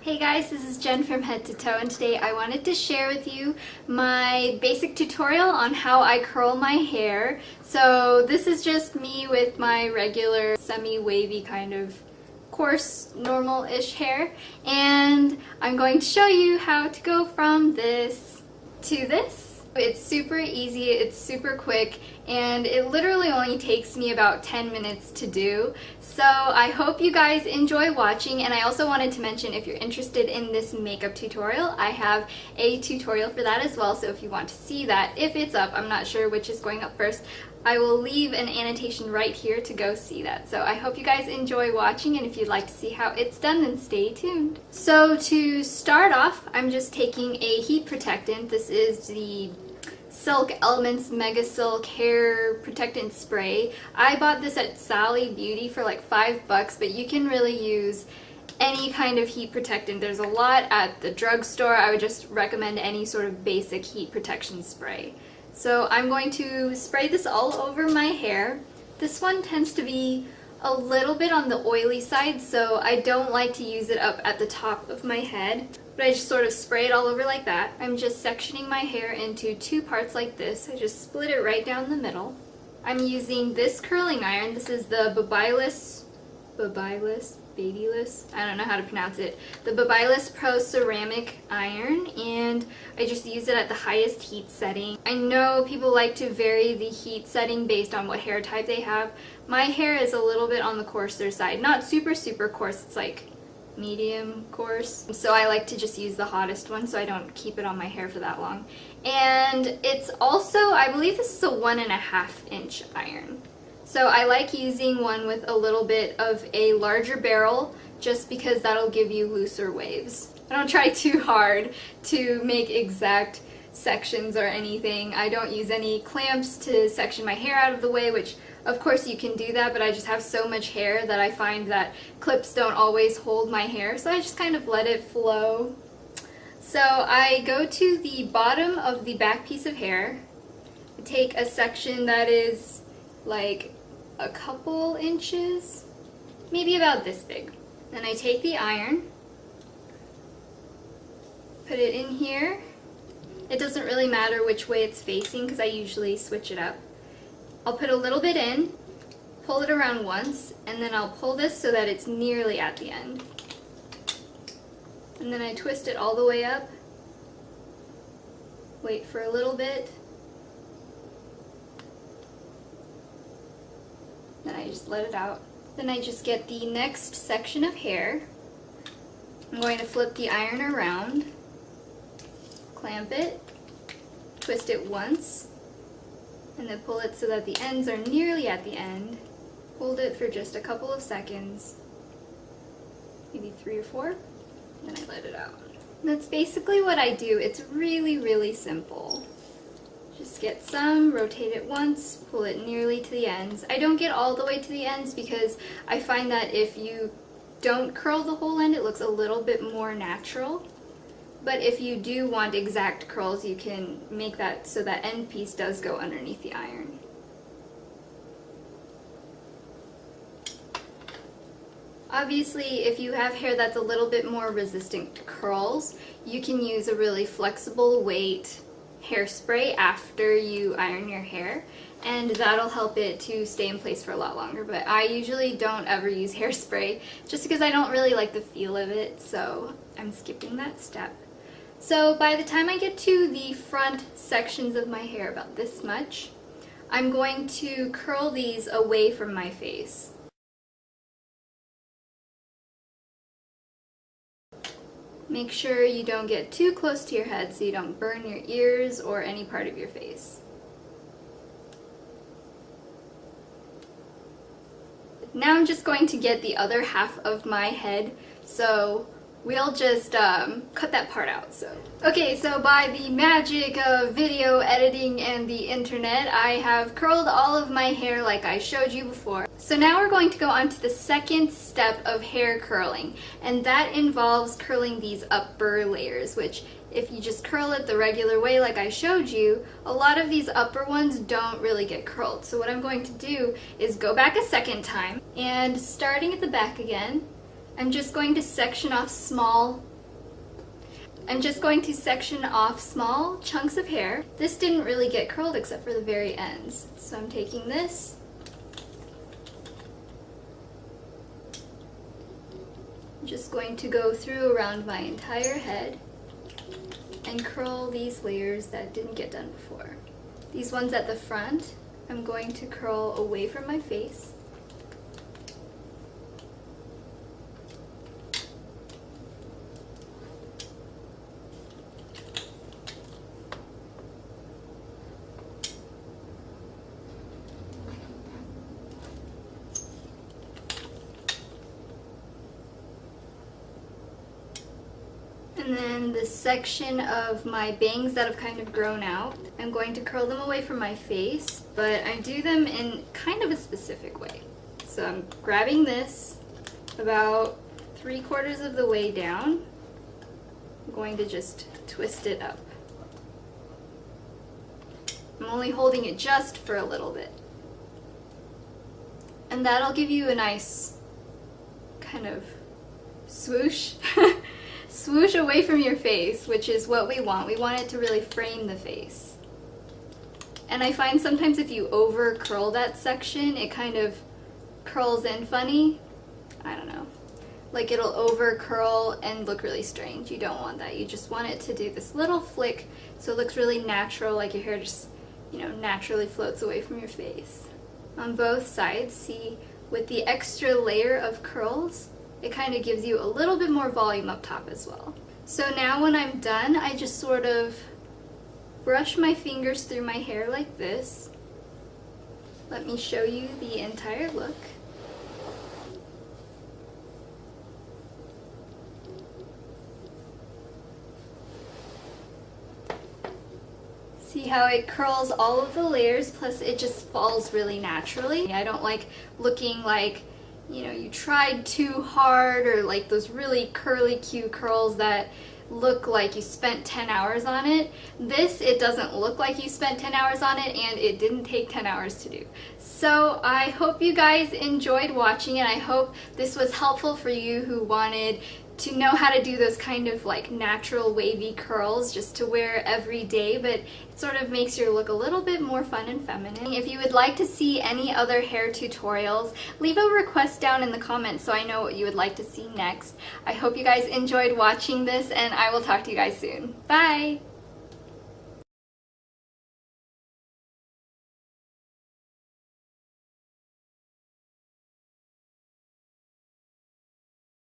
Hey guys, this is Jen from Head to Toe, and today I wanted to share with you my basic tutorial on how I curl my hair. So this is just me with my regular semi-wavy kind of coarse, normal-ish hair, and I'm going to show you how to go from this to this. It's super easy, it's super quick, and it literally only takes me about 10 minutes to do. So I hope you guys enjoy watching, and I also wanted to mention if you're interested in this makeup tutorial, I have a tutorial for that as well, so if you want to see that, if it's up, I'm not sure which is going up first, I will leave an annotation right here to go see that. So I hope you guys enjoy watching, and if you'd like to see how it's done, then stay tuned. So to start off, I'm just taking a heat protectant. This is the Silk Elements Mega Silk Hair Protectant Spray. I bought this at Salon Beauty for like $5, but you can really use any kind of heat protectant. There's a lot at the drugstore. I would just recommend any sort of basic heat protection spray. So I'm going to spray this all over my hair. This one tends to be a little bit on the oily side, so I don't like to use it up at the top of my head. But I just sort of spray it all over like that. I'm just sectioning my hair into two parts like this. I just split it right down the middle. I'm using this curling iron. This is the Babyless, I don't know how to pronounce it. The Babyless Pro Ceramic Iron, and I just use it at the highest heat setting. I know people like to vary the heat setting based on what hair type they have. My hair is a little bit on the coarser side. Not super coarse, it's like medium coarse. So I like to just use the hottest one so I don't keep it on my hair for that long. And it's also, I believe this is a 1.5 inch iron. So I like using one with a little bit of a larger barrel just because that'll give you looser waves. I don't try too hard to make exact sections or anything. I don't use any clamps to section my hair out of the way, which of course you can do that, but I just have so much hair that I find that clips don't always hold my hair, so I just kind of let it flow. So I go to the bottom of the back piece of hair, I take a section that is like a couple inches, maybe about this big. Then I take the iron, put it in here. It doesn't really matter which way it's facing because I usually switch it up. I'll put a little bit in, pull it around once, and then I'll pull this so that it's nearly at the end. And then I twist it all the way up, wait for a little bit, then I just let it out. Then I just get the next section of hair. I'm going to flip the iron around, clamp it, twist it once, and then pull it so that the ends are nearly at the end. Hold it for just a couple of seconds, maybe 3 or 4, and then I let it out. And that's basically what I do. It's really simple. Just get some, rotate it once, pull it nearly to the ends. I don't get all the way to the ends because I find that if you don't curl the whole end, it looks a little bit more natural. But if you do want exact curls, you can make that so that end piece does go underneath the iron. Obviously, if you have hair that's a little bit more resistant to curls, you can use a really flexible weight hairspray after you iron your hair, and that'll help it to stay in place for a lot longer. But I usually don't ever use hairspray just because I don't really like the feel of it, so I'm skipping that step. So by the time I get to the front sections of my hair, about this much, I'm going to curl these away from my face. Make sure you don't get too close to your head so you don't burn your ears or any part of your face. Now I'm just going to get the other half of my head, so we'll just cut that part out. Okay, so by the magic of video editing and the internet, I have curled all of my hair like I showed you before. So now we're going to go on to the second step of hair curling, and that involves curling these upper layers, which if you just curl it the regular way like I showed you, a lot of these upper ones don't really get curled. So what I'm going to do is go back a second time, and starting at the back again, I'm just going to section off small I'm just going to section off small chunks of hair. This didn't really get curled except for the very ends. So I'm taking this, I'm just going to go through around my entire head and curl these layers that didn't get done before. These ones at the front, I'm going to curl away from my face. And then this section of my bangs that have kind of grown out, I'm going to curl them away from my face, but I do them in kind of a specific way. So I'm grabbing this about 3/4 of the way down. I'm going to just twist it up. I'm only holding it just for a little bit. And that'll give you a nice kind of swoosh. Swoosh away from your face, which is what we want. We want it to really frame the face. And I find sometimes if you over curl that section, it kind of curls in funny. I don't know. Like it'll over curl and look really strange. You don't want that. You just want it to do this little flick so it looks really natural, like your hair just, you know, naturally floats away from your face. On both sides, see, with the extra layer of curls, it kind of gives you a little bit more volume up top as well. So now when I'm done, I just sort of brush my fingers through my hair like this. Let me show you the entire look. See how it curls all of the layers, plus it just falls really naturally. I don't like looking like, you know, you tried too hard, or like those really curly cute curls that look like you spent 10 hours on it. This, it doesn't look like you spent 10 hours on it, and it didn't take 10 hours to do. So I hope you guys enjoyed watching it. I hope this was helpful for you who wanted to know how to do those kind of like natural wavy curls just to wear every day, but it sort of makes your look a little bit more fun and feminine. If you would like to see any other hair tutorials, leave a request down in the comments so I know what you would like to see next. I hope you guys enjoyed watching this, and I will talk to you guys soon. Bye!